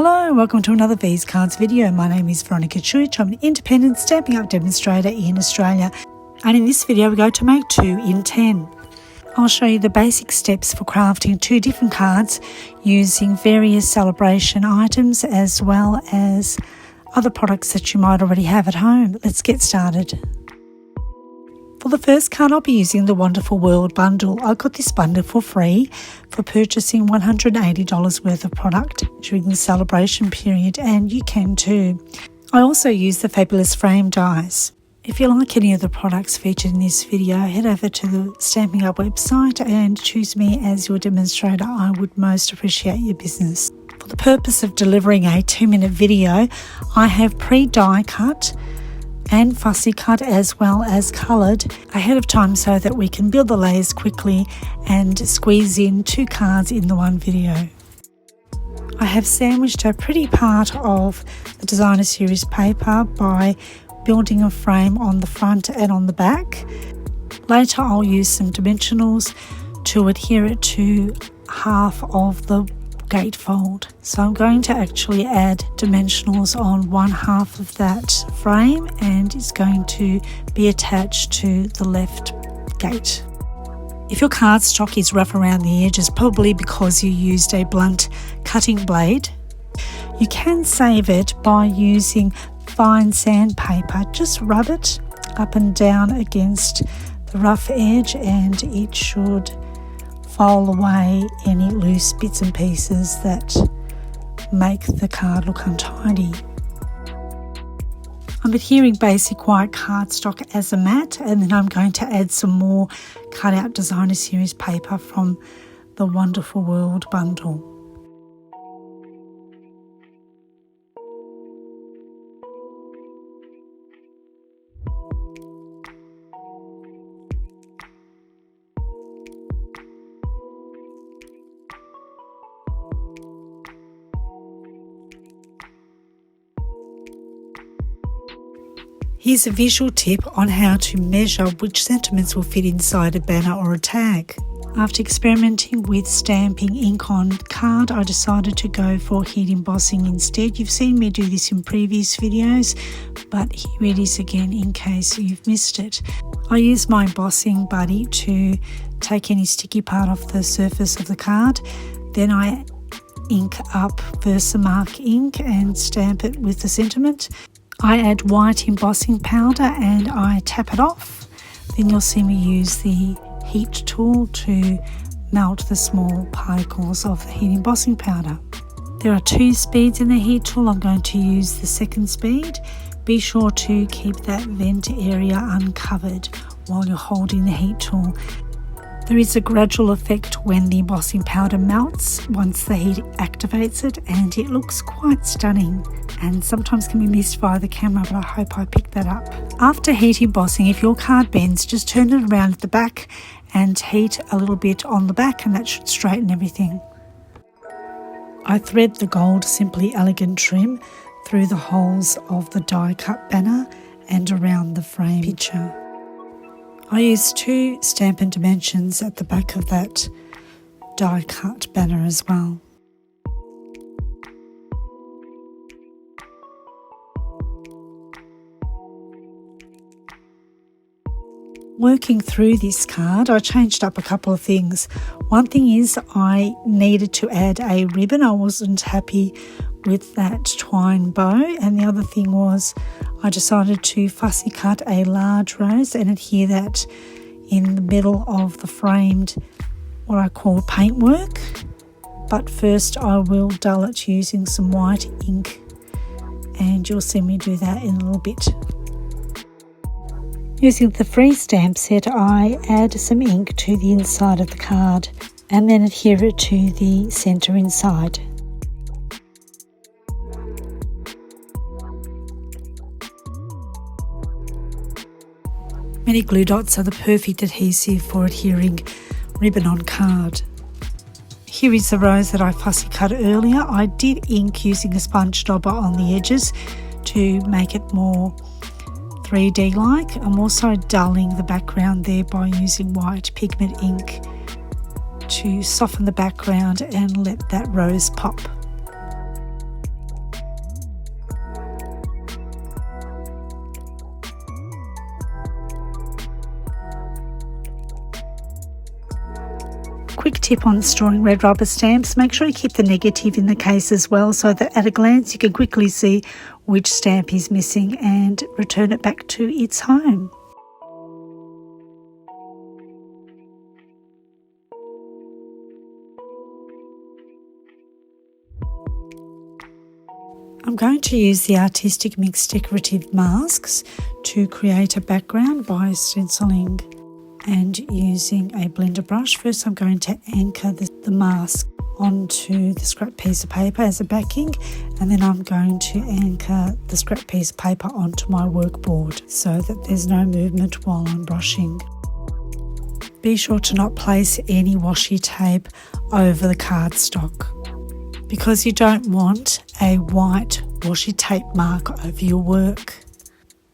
Hello, welcome to another V's Cards video. My name is Veronika Čuić. I'm an independent Stampin' Up demonstrator in Australia, and in this video we're going to make 2 in 10. I'll show you the basic steps for crafting 2 different cards using various celebration items as well as other products that you might already have at home. Let's get started. For the first card, I'll be using the Wonderful World bundle. I got this bundle for free for purchasing $180 worth of product during the celebration period, and you can too. I also use the fabulous frame dies. If you like any of the products featured in this video, head over to the Stampin' Up website and choose me as your demonstrator. I would most appreciate your business. For the purpose of delivering a 2-minute video, I have pre-die cut and fussy cut as well as coloured ahead of time so that we can build the layers quickly and squeeze in 2 cards in the one video. I have sandwiched a pretty part of the designer series paper by building a frame on the front and on the back. Later I'll use some dimensionals to adhere it to half of the gatefold. So I'm going to actually add dimensionals on one half of that frame, and it's going to be attached to the left gate. If your cardstock is rough around the edges, probably because you used a blunt cutting blade, you can save it by using fine sandpaper. Just rub it up and down against the rough edge and it should file away any loose bits and pieces that make the card look untidy. I'm adhering basic white cardstock as a mat, and then I'm going to add some more cut out designer series paper from the Wonderful World bundle. Here's a visual tip on how to measure which sentiments will fit inside a banner or a tag. After experimenting with stamping ink on card, I decided to go for heat embossing instead. You've seen me do this in previous videos, but here it is again in case you've missed it. I use my embossing buddy to take any sticky part off the surface of the card. Then I ink up Versamark ink and stamp it with the sentiment. I add white embossing powder and I tap it off. Then you'll see me use the heat tool to melt the small particles of the heat embossing powder. There are 2 speeds in the heat tool. I'm going to use the 2nd speed. Be sure to keep that vent area uncovered while you're holding the heat tool. There is a gradual effect when the embossing powder melts once the heat activates it, and it looks quite stunning and sometimes can be missed by the camera, but I hope I picked that up. After heat embossing, if your card bends, just turn it around at the back and heat a little bit on the back, and that should straighten everything. I thread the gold Simply Elegant trim through the holes of the die cut banner and around the frame picture. I use 2 Stampin' dimensions at the back of that die cut banner as well. Working through this card, I changed up a couple of things. One thing is I needed to add a ribbon. I wasn't happy with that twine bow, and the other thing was I decided to fussy cut a large rose and adhere that in the middle of the framed, what I call paintwork. But first I will dull it using some white ink, and you'll see me do that in a little bit. Using the free stamp set, I add some ink to the inside of the card and then adhere it to the centre inside. Mini glue dots are the perfect adhesive for adhering ribbon on card. Here is the rose that I fussy cut earlier. I did ink using a sponge dauber on the edges to make it more 3D like. I'm also dulling the background there by using white pigment ink to soften the background and let that rose pop. quick tip on storing red rubber stamps, make sure you keep the negative in the case as well so that at a glance you can quickly see which stamp is missing and return it back to its home. I'm going to use the Artistic Mix Decorative Masks to create a background by stenciling and using a blender brush. First I'm going to anchor the mask onto the scrap piece of paper as a backing, and then I'm going to anchor the scrap piece of paper onto my workboard so that there's no movement while I'm brushing. Be sure to not place any washi tape over the cardstock, because you don't want a white washi tape mark over your work.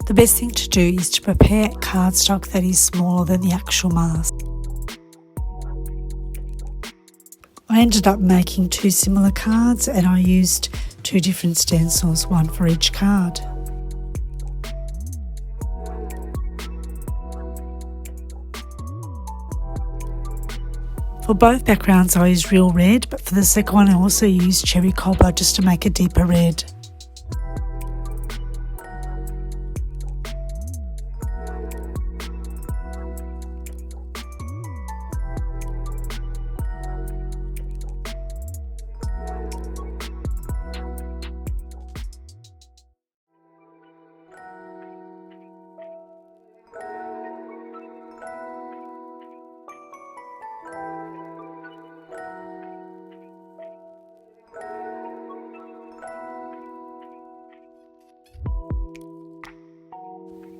The best thing to do is to prepare cardstock that is smaller than the actual mask. I ended up making 2 similar cards and I used 2 different stencils, one for each card. For both backgrounds I used real red, but for the second one I also used cherry cobbler just to make a deeper red.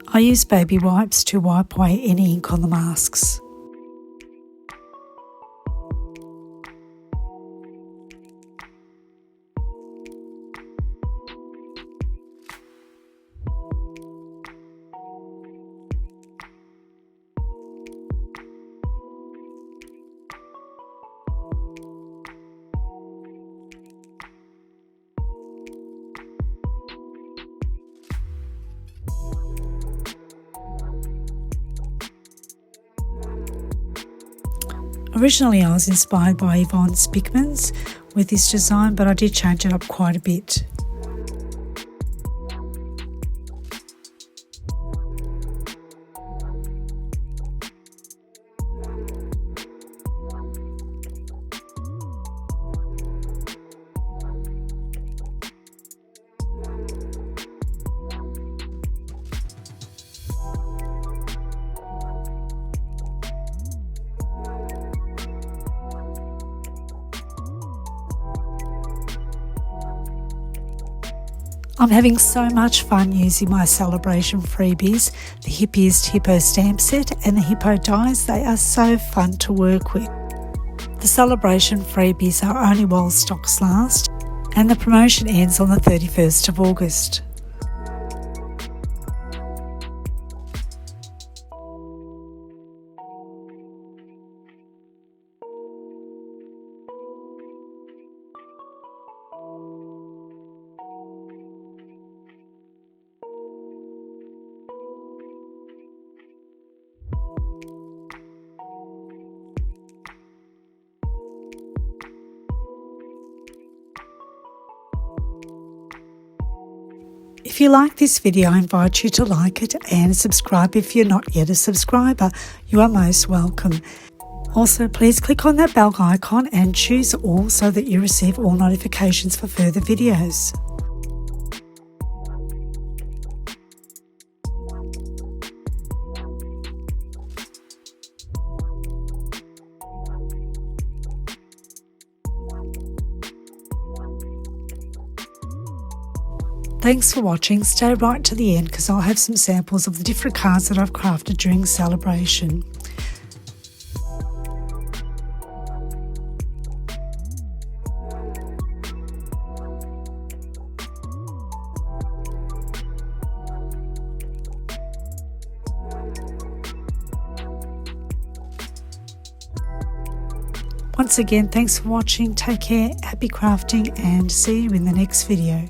I use baby wipes to wipe away any ink on the masks. Originally I was inspired by Yvonne Spickman's with this design, but I did change it up quite a bit. I'm having so much fun using my celebration freebies, the Hippiest Hippo stamp set and the Hippo dies. They are so fun to work with. The celebration freebies are only while stocks last, and the promotion ends on the 31st of August. If you like this video, I invite you to like it and subscribe if you're not yet a subscriber. You are most welcome. Also, please click on that bell icon and choose all so that you receive all notifications for further videos. Thanks for watching. Stay right to the end because I'll have some samples of the different cards that I've crafted during celebration. Once again, thanks for watching. Take care, happy crafting, and see you in the next video.